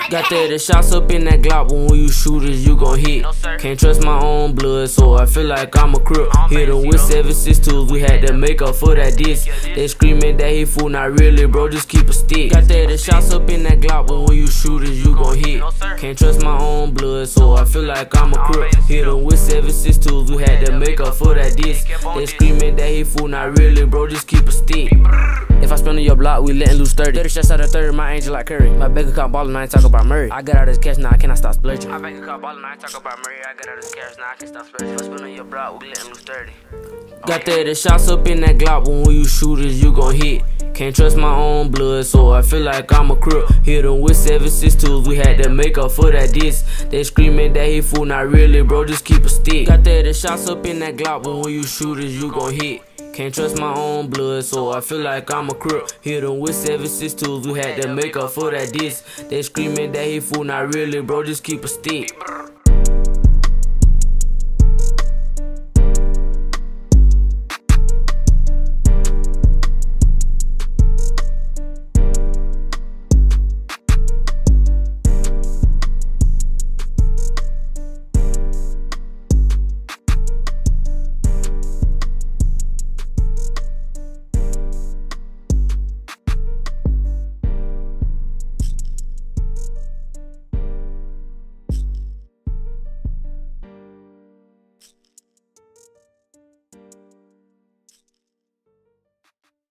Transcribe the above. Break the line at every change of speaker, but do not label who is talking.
Got 30 shots up in that Glock, but when you shooters, you gon' hit. Can't trust my own blood, so I feel like I'm a crook. Hit him with 7.62s, we had to make up for that diss. They screaming that he fool, not really, bro, just keep a stick. Got 30 shots up in that Glock, but when you shooters, you gon' hit. Can't trust my own blood, so I feel like I'm a crook. Hit him with 7.62s, we had to make up for that diss. They screaming that he fool, not really, bro, just keep a stick. If I spin on your block, we letting loose 30. 30 shots out of 30, my angel like Curry. My bank account ballin', I ain't talk about Murray. I got out this cash, now I cannot stop splurging. My bank account ballin', I ain't talk about Murray. I got out this cash, now I can't stop splurging. If I spin on your block, we letting loose 30. Got 30 shots up in that Glock, but when you shooters, you gon' hit. Can't trust my own blood, so I feel like I'm a crook. Hit him with 7.62s, we had to make up for that diss. They screaming that he fool, not really, bro, just keep a stick. Got 30 shots up in that Glock, but when you shooters, you gon' hit. Can't trust my own blood, so I feel like I'm a crook. Hit him with 7.62s, we had to make up for that diss. They screaming that he fool, not really, bro, just keep a stick.